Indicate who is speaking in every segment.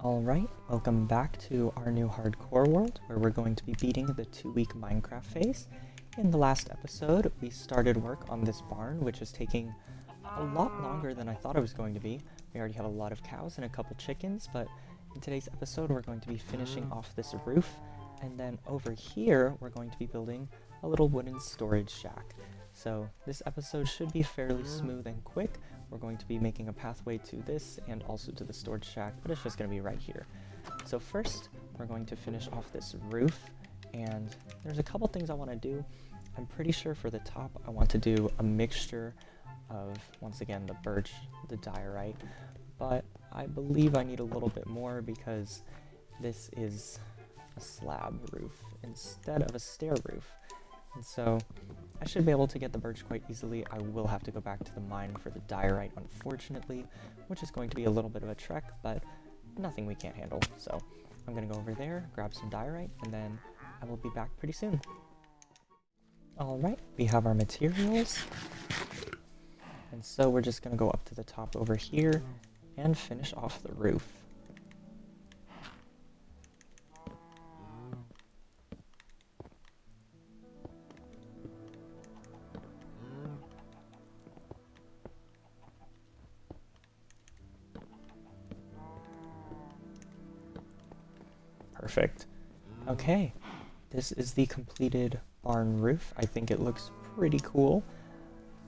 Speaker 1: Alright, welcome back to our new hardcore world, where we're going to be beating the 2-week Minecraft phase. In the last episode, we started work on this barn, which is taking a lot longer than I thought it was going to be. We already have a lot of cows and a couple chickens, but in today's episode we're going to be finishing off this roof, and then over here we're going to be building a little wooden storage shack. So this episode should be fairly smooth and quick. We're going to be making a pathway to this and also to the storage shack, but it's just going to be right here. So first, we're going to finish off this roof, and there's a couple things I want to do. I'm pretty sure for the top, I want to do a mixture of, once again, the birch, the diorite, but I believe I need a little bit more because this is a slab roof instead of a stair roof. And so I should be able to get the birch quite easily. I will have to go back to the mine for the diorite, unfortunately, which is going to be a little bit of a trek, but nothing we can't handle. So I'm going to go over there, grab some diorite, and then I will be back pretty soon. Alright, we have our materials. And so we're just going to go up to the top over here and finish off the roof. Perfect. Okay, this is the completed barn roof. I think it looks pretty cool.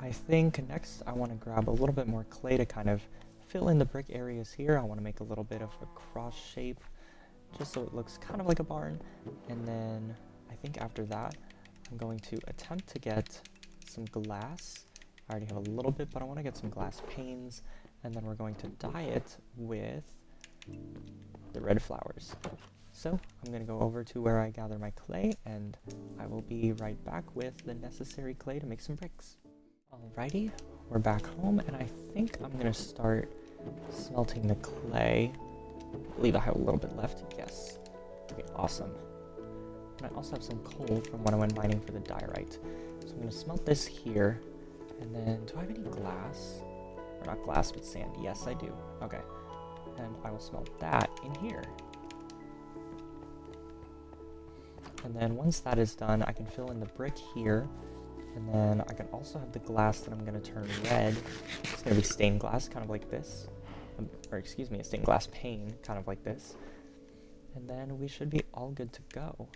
Speaker 1: I think next I want to grab a little bit more clay to kind of fill in the brick areas here. I want to make a little bit of a cross shape just so it looks kind of like a barn. And then I think after that I'm going to attempt to get some glass. I already have a little bit, but I want to get some glass panes, and then we're going to dye it with the red flowers. So I'm going to go over to where I gather my clay, and I will be right back with the necessary clay to make some bricks. Alrighty, we're back home, and I think I'm going to start smelting the clay. I believe I have a little bit left. Yes. Okay, awesome. And I also have some coal from when I went mining for the diorite. So I'm going to smelt this here, and then do I have any glass? Or not glass, but sand. Yes, I do. Okay. And I will smelt that in here. And then once that is done, I can fill in the brick here, and then I can also have the glass that I'm going to turn red. It's going to be stained glass, kind of like this. Or excuse me, a stained glass pane, kind of like this. And then we should be all good to go.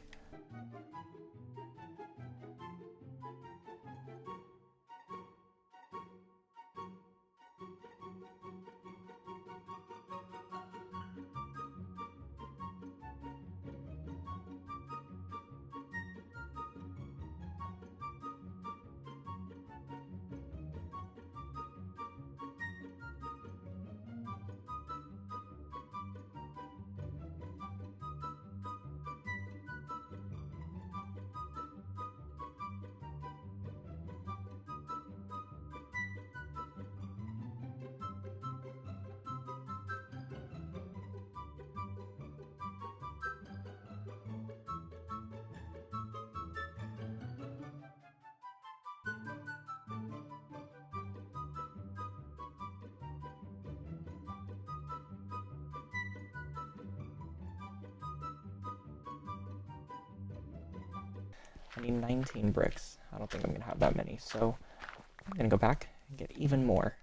Speaker 1: I need 19 bricks. I don't think I'm going to have that many, so I'm going to go back and get even more.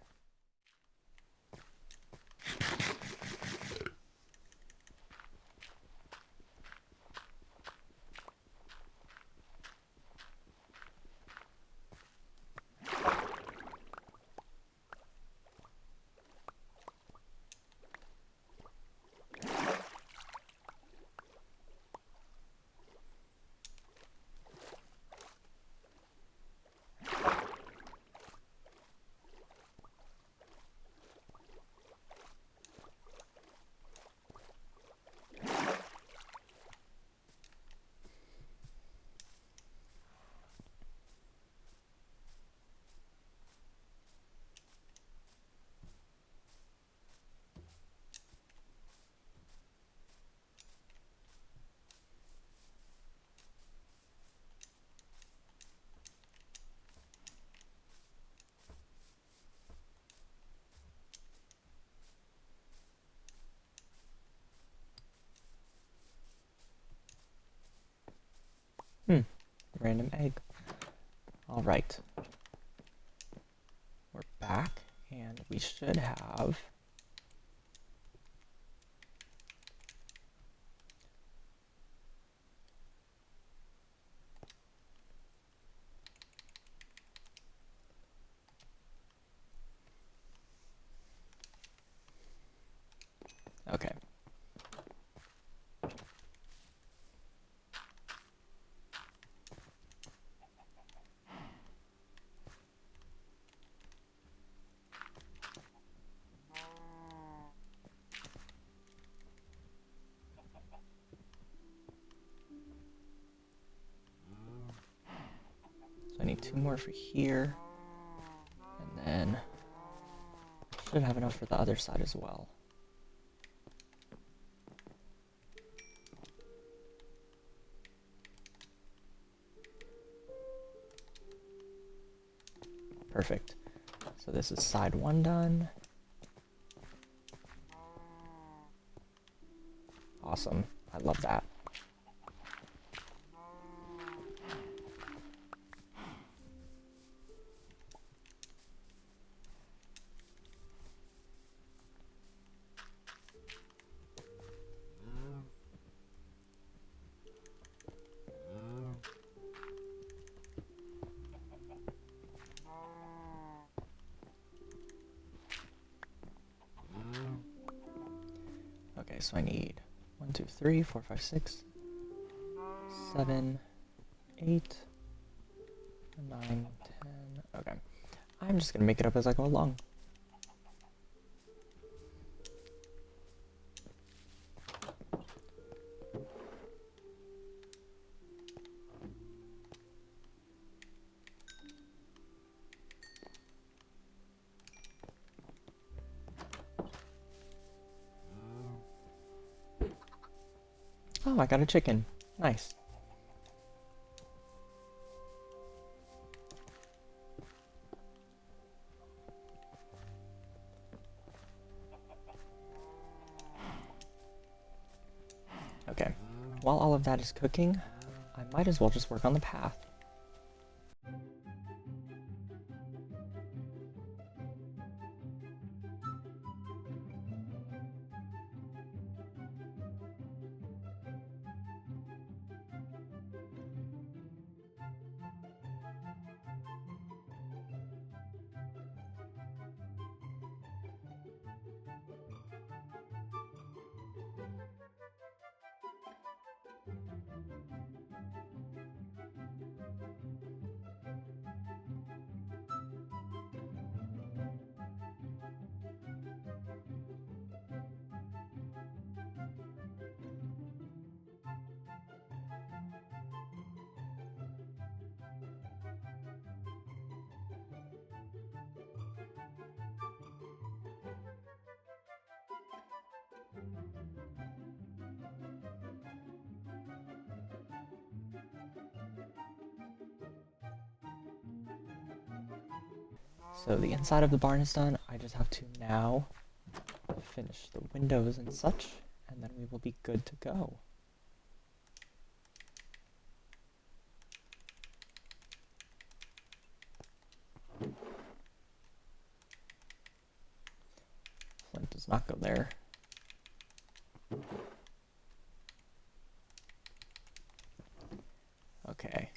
Speaker 1: random egg. Alright. We're back, and we should have... Okay. So I need 2 more for here, and then I should have enough for the other side as well. Perfect. So this is side 1 done. Awesome. I love that. Okay, so I need 1, 2, 3, 4, 5, 6, 7, 8, 9, 10. Okay. I'm just gonna make it up as I go along. Oh, I got a chicken. Nice. Okay. While all of that is cooking, I might as well just work on the path. So the inside of the barn is done. I just have to now finish the windows and such, and then we will be good to go. Flint does not go there. Okay.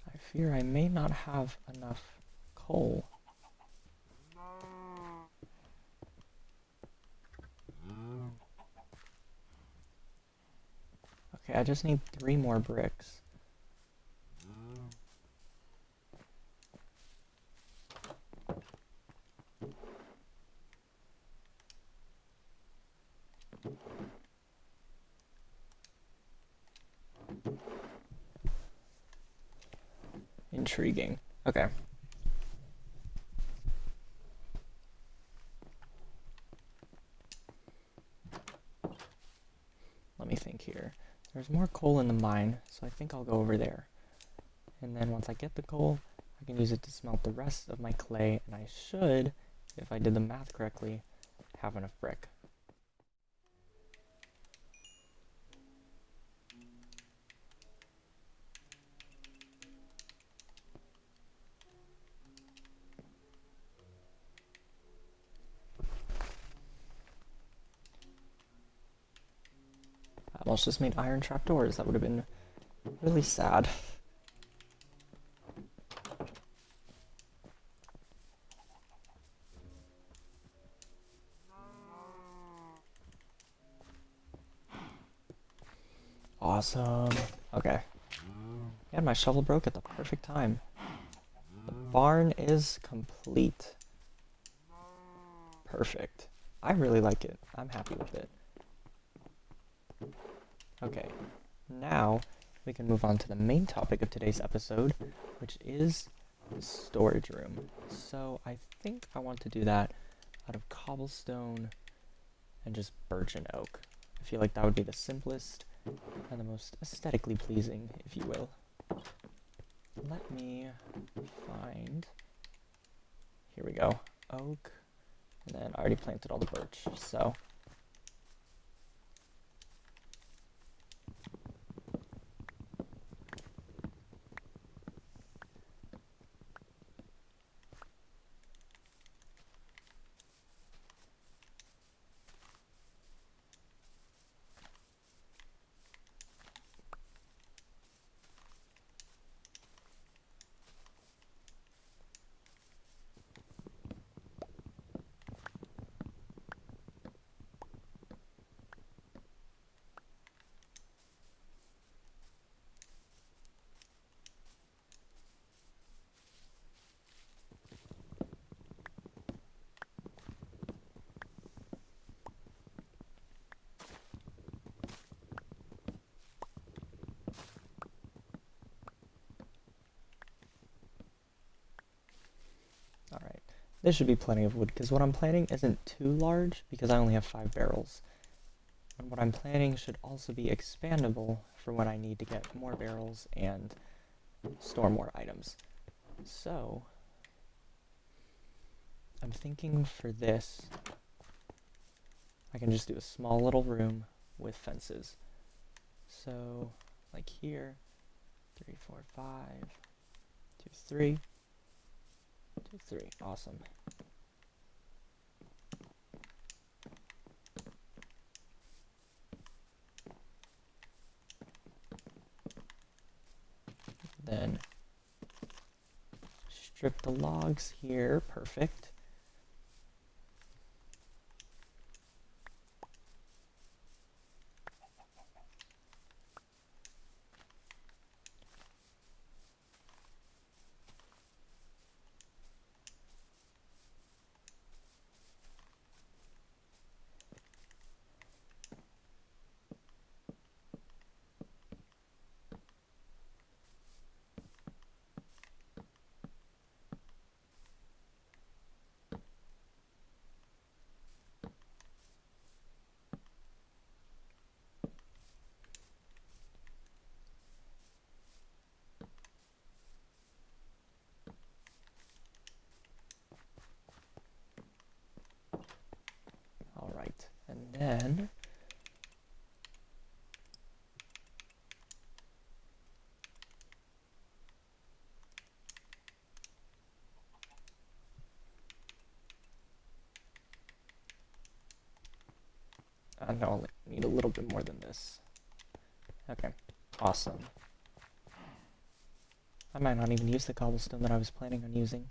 Speaker 1: I fear I may not have enough coal. Okay, I just need 3 more bricks. Intriguing. Okay. Let me think here. There's more coal in the mine, so I think I'll go over there. And then once I get the coal, I can use it to smelt the rest of my clay, and I should, if I did the math correctly, have enough brick. I almost just made iron trapdoors. That would have been really sad. Awesome. Okay. And my shovel broke at the perfect time. The barn is complete. Perfect. I really like it. I'm happy with it. Okay. Now we can move on to the main topic of today's episode, which is the storage room. So I think I want to do that out of cobblestone and just birch and oak. I feel like that would be the simplest and the most aesthetically pleasing, if you will. Let me find, here we go, oak, and then I already planted all the birch, so. Alright, this should be plenty of wood, because what I'm planning isn't too large, because I only have 5 barrels. And what I'm planning should also be expandable for when I need to get more barrels and store more items. So, I'm thinking for this, I can just do a small little room with fences. So, like here, 3, 4, 5, 2, 3, 2, 3, awesome. Then strip the logs here, perfect. All right, and then no, I need a little bit more than this. Okay, awesome. I might not even use the cobblestone that I was planning on using.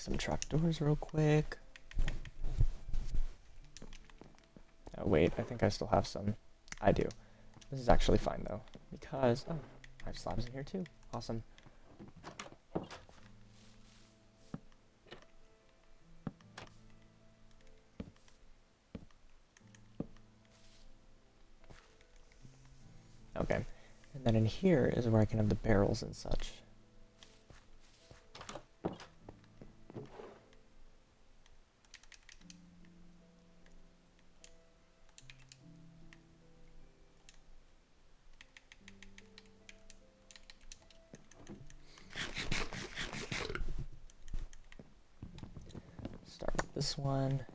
Speaker 1: some trapdoors real quick. Oh wait, I think I still have some. I do. This is actually fine though, because, oh, I have slabs in here too. Awesome. Okay, and then in here is where I can have the barrels and such. Start with this one.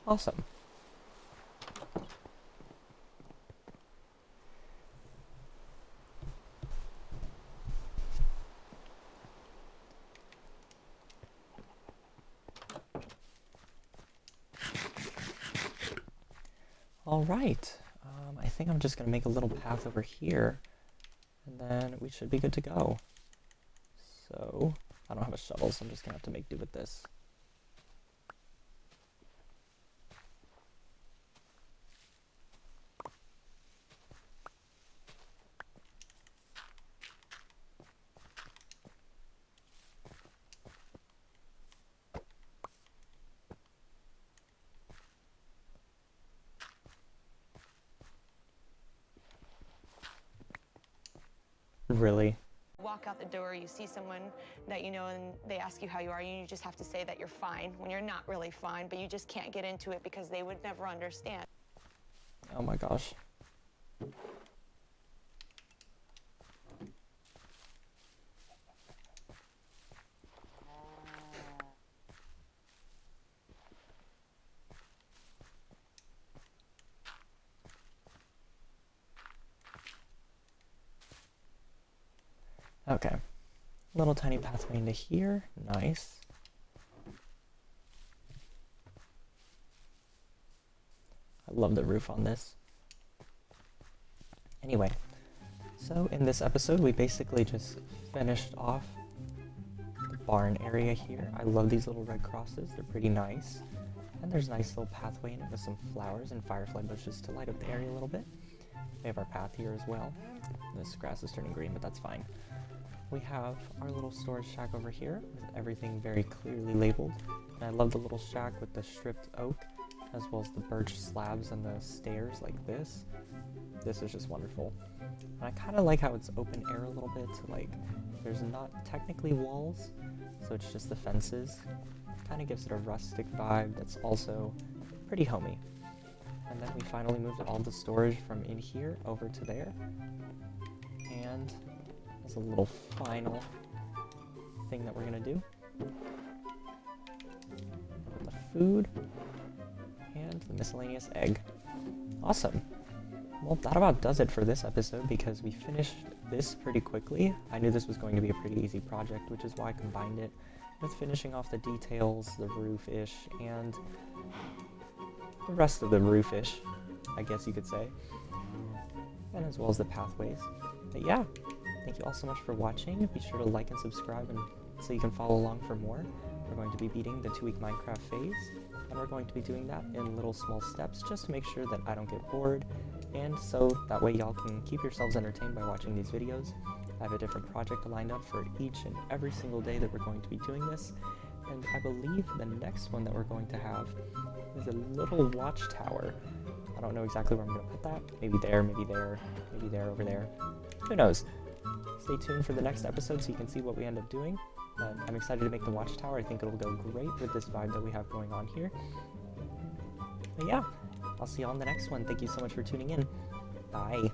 Speaker 1: Awesome. All right. I think I'm just going to make a little path over here, and then we should be good to go. So, I don't have a shovel, so I'm just going to have to make do with this. Really?
Speaker 2: Walk out the door, you see someone that you know and they ask you how you are, and you just have to say that you're fine when you're not really fine, but you just can't get into it because they would never understand.
Speaker 1: Oh my gosh. Okay, little tiny pathway into here, nice. I love the roof on this. Anyway, so in this episode we basically just finished off the barn area here. I love these little red crosses, they're pretty nice. And there's a nice little pathway in it with some flowers and firefly bushes to light up the area a little bit. We have our path here as well. This grass is turning green, but that's fine. We have our little storage shack over here with everything very clearly labeled. And I love the little shack with the stripped oak, as well as the birch slabs and the stairs like this. This is just wonderful. And I kind of like how it's open air a little bit, like there's not technically walls, so it's just the fences. Kind of gives it a rustic vibe that's also pretty homey. And then we finally moved all the storage from in here over to there. And as a little final thing that we're gonna do, put the food and the miscellaneous egg. Awesome. Well, that about does it for this episode because we finished this pretty quickly. I knew this was going to be a pretty easy project, which is why I combined it with finishing off the details, the roof-ish, and the rest of the roof-ish, I guess you could say, and as well as the pathways. But yeah, thank you all so much for watching. Be sure to like and subscribe and so you can follow along for more. We're going to be beating the 2-week Minecraft phase, and we're going to be doing that in little small steps just to make sure that I don't get bored, and so that way y'all can keep yourselves entertained by watching these videos. I have a different project lined up for each and every single day that we're going to be doing this, and I believe the next one that we're going to have is a little watchtower. I don't know exactly where I'm going to put that. Maybe there, maybe there, maybe there, over there. Who knows? Stay tuned for the next episode so you can see what we end up doing. I'm excited to make the watchtower. I think it'll go great with this vibe that we have going on here. But yeah, I'll see you all in the next one. Thank you so much for tuning in. Bye.